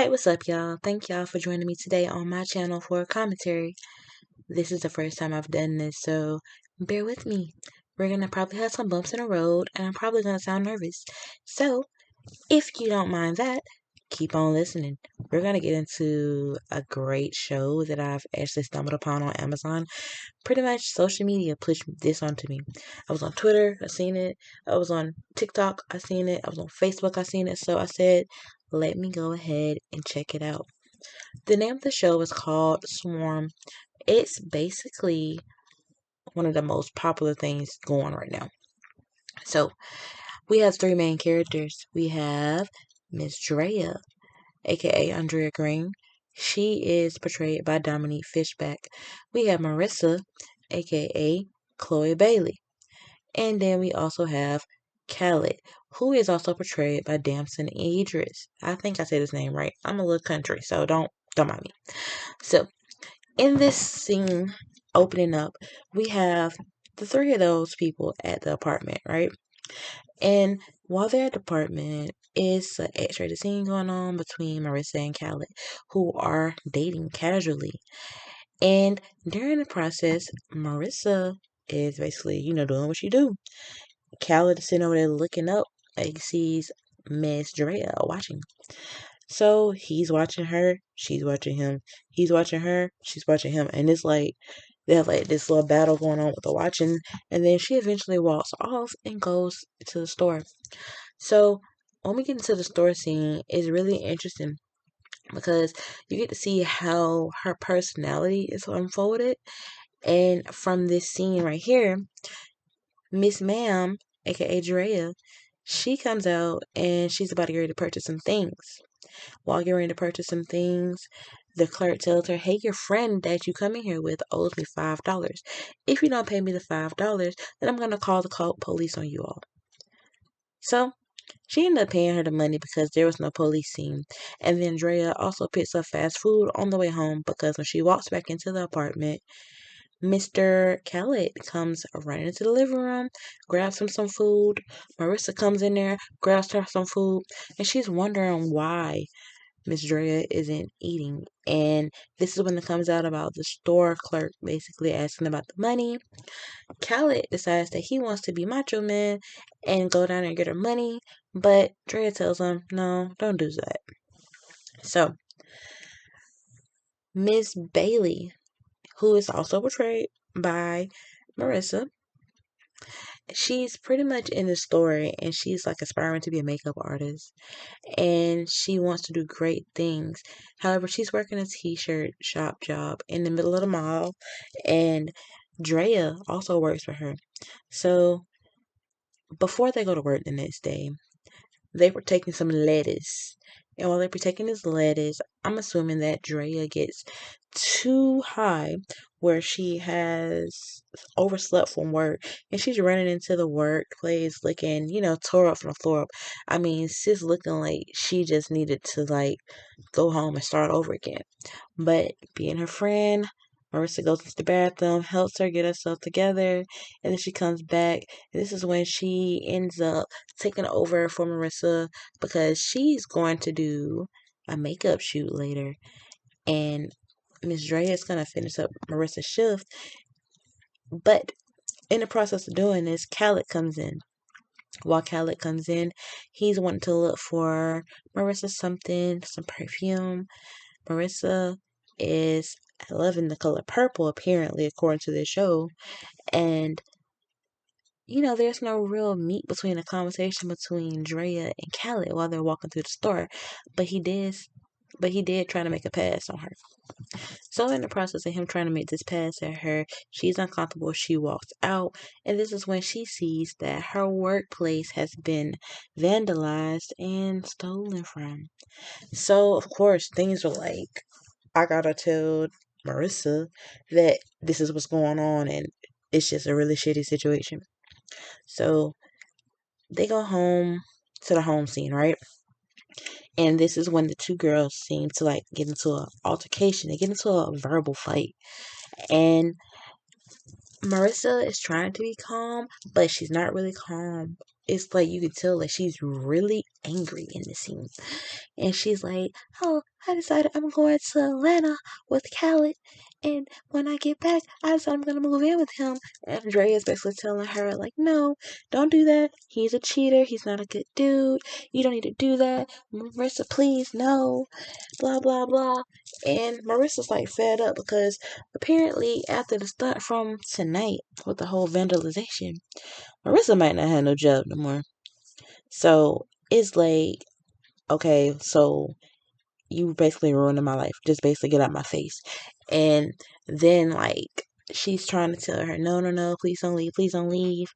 Hey, what's up, y'all? Thank y'all for joining me today on my channel for a commentary. This is the first time I've done this, so bear with me. We're gonna probably have some bumps in the road, and I'm probably gonna sound nervous. So, if you don't mind that, keep on listening. We're gonna get into a great show that I've actually stumbled upon on Amazon. Pretty much social media pushed this onto me. I was on Twitter, I seen it. I was on TikTok, I seen it. I was on Facebook, I seen it. So I said, let me go ahead and check it out. The name of the show is called Swarm. It's basically one of the most popular things going right now. So we have three main characters. We have Miss Drea, aka Andrea Green. She is portrayed by Dominique Fishback. We have Marissa, aka Chloe Bailey. And then we also have Khaled, who is also portrayed by Damson Idris. I think I said his name right. I'm a little country, so don't mind me. So in this scene opening up, we have the three of those people at the apartment, right? And while they're at the apartment, it's an X-rated scene going on between Marissa and Khaled, who are dating casually. And during the process, Marissa is basically, doing what you do. Khaled is sitting over there looking up, and he sees Miss Drea watching. So he's watching her, she's watching him. He's watching her, she's watching him. And it's like they have like this little battle going on with the watching. And then she eventually walks off and goes to the store. So when we get into the store scene, it's really interesting because you get to see how her personality is unfolded. And from this scene right here, Miss Ma'am, aka Drea, she comes out and she's about to get ready to purchase some things. While getting ready to purchase some things, the clerk tells her, hey, your friend that you come in here with owes me $5. If you don't pay me the $5, then I'm going to call the police on you all. So she ended up paying her the money because there was no police scene. And then Drea also picks up fast food on the way home because when she walks back into the apartment, Mr. Khaled comes running into the living room, grabs him some food. Marissa comes in there, grabs her some food, and she's wondering why Miss Drea isn't eating. And this is when it comes out about the store clerk basically asking about the money. Khaled decides that he wants to be Macho Man and go down there and get her money, but Drea tells him, no, don't do that. So, Miss Bailey, who is also portrayed by Marissa, she's pretty much in the story and she's like aspiring to be a makeup artist and she wants to do great things. However, she's working a t-shirt shop job in the middle of the mall and Drea also works for her. So before they go to work the next day, they were taking some lettuce. And while they were taking this lettuce, I'm assuming that Drea gets too high where she has overslept from work and she's running into the workplace looking, tore up from the floor up. I mean, sis looking like she just needed to go home and start over again. But being her friend, Marissa goes into the bathroom, helps her get herself together, and then she comes back. And this is when she ends up taking over for Marissa because she's going to do a makeup shoot later. And Miss Drea is going to finish up Marissa's shift. But in the process of doing this, Khaled comes in. While Khaled comes in, he's wanting to look for Marissa something, some perfume. Marissa is loving the color purple, apparently, according to this show. And, there's no real meat between a conversation between Drea and Khaled while they're walking through the store. But he did try to make a pass on her. So in the process of him trying to make this pass at her, she's uncomfortable. She walks out. And this is when she sees that her workplace has been vandalized and stolen from. So, of course, things were like, I gotta tell Marissa that this is what's going on and it's just a really shitty situation. So they go home to the home scene, right? And this is when the two girls seem to get into an altercation. They get into a verbal fight. And Marissa is trying to be calm, but she's not really calm. It's like you can tell that she's really angry in the scene. And she's like, oh, I decided I'm going to Atlanta with Khaled. And when I get back, I decided I'm going to move in with him. And Dre is basically telling her, like, no, don't do that. He's a cheater. He's not a good dude. You don't need to do that. Marissa, please, no. Blah, blah, blah. And Marissa's like fed up because apparently after the stunt from tonight with the whole vandalization, Marissa might not have no job no more. So it's like, okay, so you basically ruining my life. Just basically get out my face. And then like she's trying to tell her, no, no, no, please don't leave, please don't leave.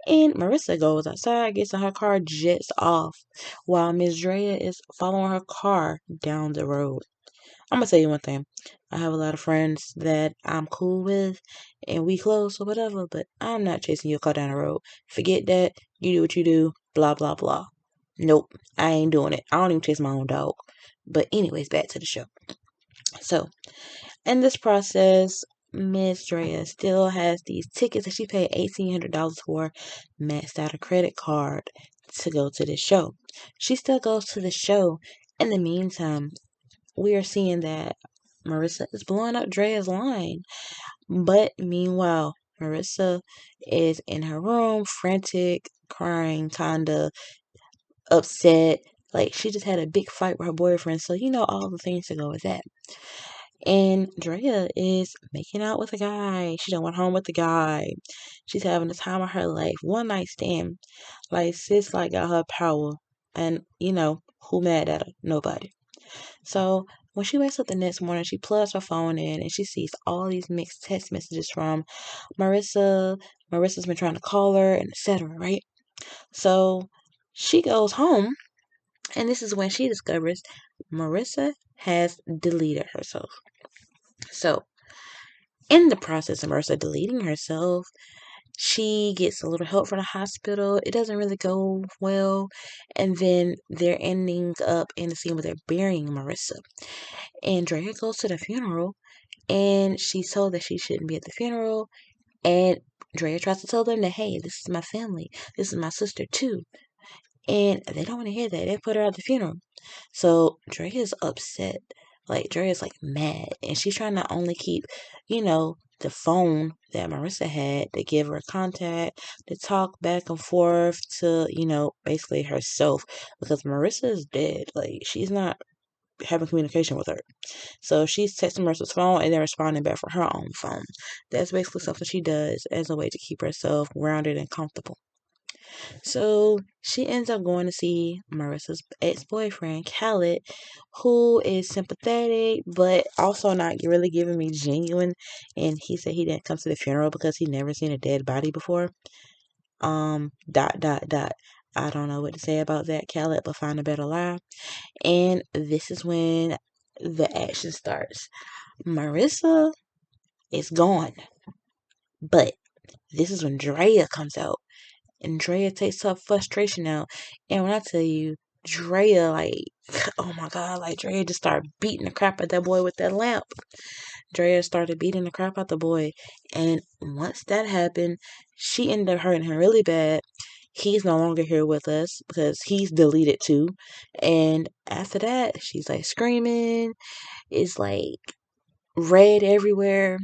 And Marissa goes outside, gets in her car, jets off, while Miss Drea is following her car down the road. I'm gonna tell you one thing. I have a lot of friends that I'm cool with and we close or whatever, but I'm not chasing your car down the road. Forget that. You do what you do. Blah, blah, blah. Nope. I ain't doing it. I don't even chase my own dog. But anyways, back to the show. So, in this process, Miss Drea still has these tickets that she paid $1,800 for, maxed out a credit card to go to this show. She still goes to the show. In the meantime, we are seeing that Marissa is blowing up Drea's line. But meanwhile, Marissa is in her room, frantic, crying, kinda upset. Like she just had a big fight with her boyfriend, so you know all the things to go with that. And Drea is making out with a guy. She done went home with the guy. She's having the time of her life. One night stand. Like sis like got her power. And you know, who mad at her? Nobody. So when she wakes up the next morning, she plugs her phone in and she sees all these mixed text messages from Marissa. Marissa's been trying to call her and etc. Right? So she goes home, and this is when she discovers Marissa has deleted herself. So in the process of Marissa deleting herself, she gets a little help from the hospital. It doesn't really go well. And then they're ending up in the scene where they're burying Marissa. Andrea goes to the funeral and she's told that she shouldn't be at the funeral. And Drea tries to tell them that, hey, this is my family. This is my sister too. And they don't want to hear that. They put her at the funeral. So Drea's upset. Like Drea's like mad. And she's trying to only keep, the phone that Marissa had to give her contact, to talk back and forth to, basically herself. Because Marissa is dead. Like she's not having communication with her. So she's texting Marissa's phone and then responding back from her own phone. That's basically something she does as a way to keep herself grounded and comfortable. So she ends up going to see Marissa's ex-boyfriend, Khaled, who is sympathetic, but also not really giving me genuine. And he said he didn't come to the funeral because he never seen a dead body before. Dot, dot, dot. I don't know what to say about that, Khaled, but find a better lie. And this is when the action starts. Marissa is gone. But this is when Drea comes out. And Drea takes her frustration out. And when I tell you, Drea, like, oh my God, like, Drea just started beating the crap out that boy with that lamp. Drea started beating the crap out the boy. And once that happened, she ended up hurting him really bad. He's no longer here with us because he's deleted too. And after that, she's like screaming. It's like red everywhere.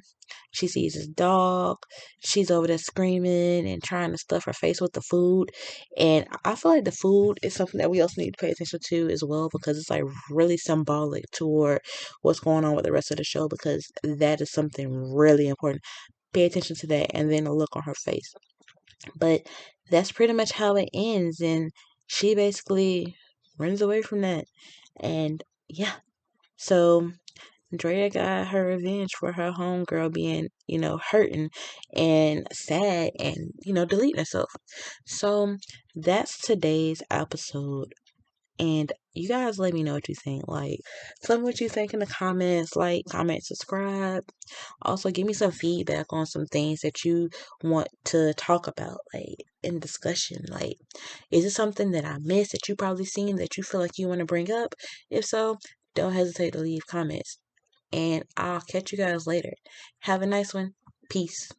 She sees his dog. She's over there screaming and trying to stuff her face with the food. And I feel like the food is something that we also need to pay attention to as well because it's like really symbolic toward what's going on with the rest of the show because that is something really important. Pay attention to that and then the look on her face. But that's pretty much how it ends. And she basically runs away from that. And yeah. So Drea got her revenge for her homegirl being, hurting and sad and, deleting herself. So that's today's episode. And you guys let me know what you think. Like, tell me what you think in the comments. Like, comment, subscribe. Also, give me some feedback on some things that you want to talk about, like, in discussion. Like, is it something that I missed that you probably seen that you feel like you want to bring up? If so, don't hesitate to leave comments. And I'll catch you guys later. Have a nice one. Peace.